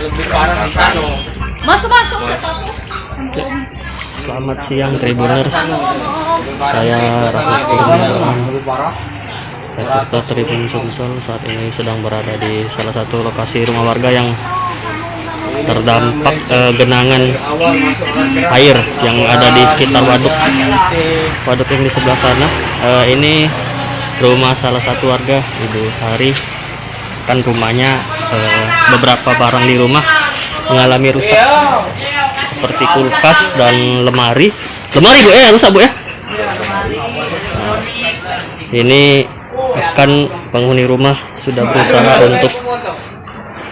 Lebih parah di sana. Masuk. Selamat siang Tribuners. Saya Rahmat Kurniawan, reporter Tribun Sumsel. Saat ini sedang berada di salah satu lokasi rumah warga yang terdampak genangan air yang ada di sekitar waduk yang di sebelah sana. Ini rumah salah satu warga, Ibu Sari. Kan rumahnya beberapa barang di rumah mengalami rusak seperti kulkas dan lemari Bu ya, rusak Bu ya. Ini kan penghuni rumah sudah berusaha untuk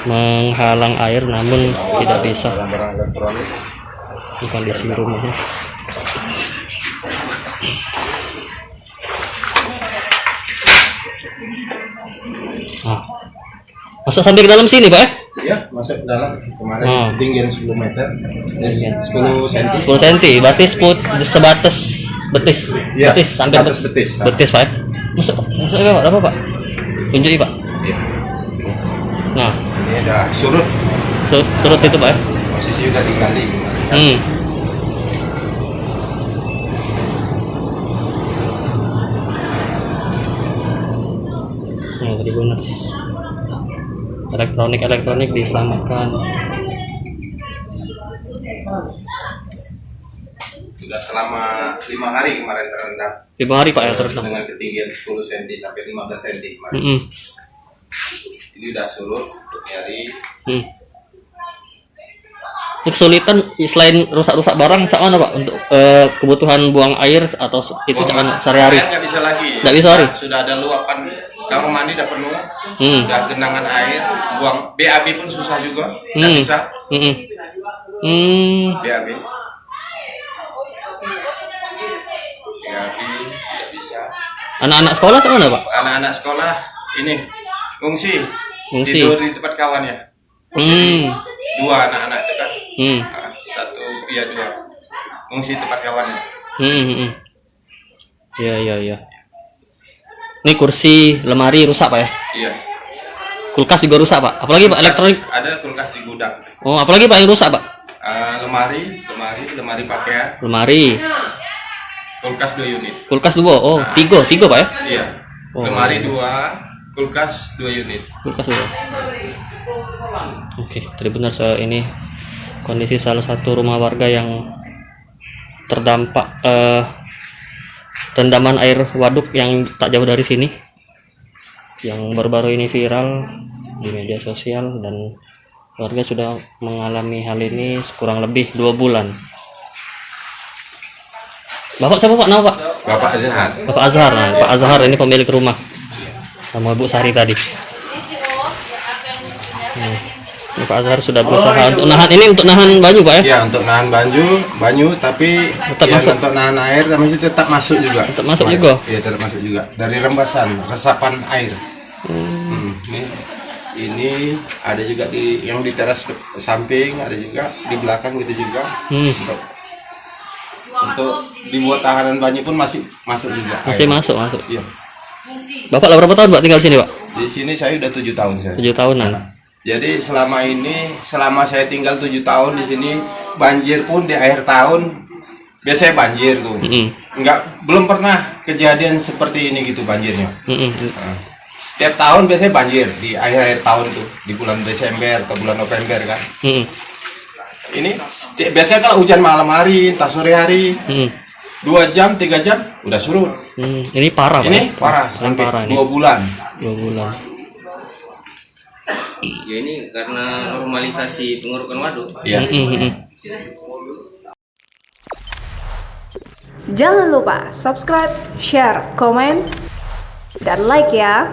menghalang air namun tidak bisa. Ini kondisi rumahnya. Masuk sampai ke dalam sini Pak ya? Iya, masuk ke dalam. Kemarin tinggi 10 meter, 10 cm. 10 cm, berarti sebatas betis. Ya, betis sampai betis. Betis Pak ya? Masuk Pak, apa Pak? Tunjuki Pak. Iya. Nah, Ini udah surut. Surut itu Pak ya? Posisi udah digali. Nah, Tribuners. Elektronik diselamatkan. Sudah selama 5 hari kemarin terendam. 5 hari Pak ya terus dengan ketinggian 10 cm sampai 15 cm kemarin. Ini udah surut untuk nyari. Kesulitan selain rusak-rusak barang, mana Pak untuk kebutuhan buang air atau itu sehari-hari? Nggak bisa lagi. Nggak bisa hari. Sudah ada luapan kamar mandi udah penuh, udah genangan air, buang BAB pun susah juga, nggak bisa. BAB tidak bisa. Anak-anak sekolah kemana Pak? Anak-anak sekolah ini ngungsi. Tidur di tempat kawannya. Dua anak-anak itu kan. Dua ngungsi tempat kawannya. Iya. Ini kursi, lemari rusak Pak ya? Iya. Kulkas juga rusak Pak. Apalagi Pak elektronik? Ada kulkas di gudang. Oh, apalagi Pak yang rusak Pak? Lemari pakaian. Lemari. Kulkas 2 unit. Kulkas 2. Oh, tiga Pak ya? Iya. Oh. Lemari 2, kulkas 2 unit. Kulkas 2. Oke, Tribuners, ini kondisi salah satu rumah warga yang terdampak rendaman air waduk yang tak jauh dari sini, yang baru-baru ini viral di media sosial, dan warga sudah mengalami hal ini kurang lebih 2 bulan. Bapak siapa Pak? Nama Pak? Bapak Azhar. Bapak Azhar. Nah, Pak Azhar ini pemilik rumah sama Bu Sari tadi. Pak Azhar sudah berusaha untuk nahan banyu Pak ya? Iya, untuk nahan banyu, tapi tetap masuk. Untuk nahan air, tapi tetap masuk juga. Tetap masuk juga. Iya, tetap masuk juga. Dari resapan air. Ini ada juga yang di teras samping, ada juga di belakang gitu juga. Untuk dibuat tahanan banyu pun masih masuk juga. Masih air. masuk. Iya. Bapak berapa tahun Pak tinggal di sini Pak? Di sini saya udah 7 tahun. 7 tahunan. Jadi selama saya tinggal 7 tahun di sini, banjir pun di akhir tahun biasanya banjir tuh. Belum pernah kejadian seperti ini gitu banjirnya. Setiap tahun biasanya banjir di akhir tahun tuh, di bulan Desember atau bulan November kan. Ini biasanya kalau hujan malam hari, entah sore hari, 2 jam, 3 jam udah surut. Ini parah Pak. Ini parah sampai 2 bulan. 2 bulan. Ya ini karena normalisasi pengurukan waduk. Iya. Jangan lupa subscribe, share, komen, dan like ya.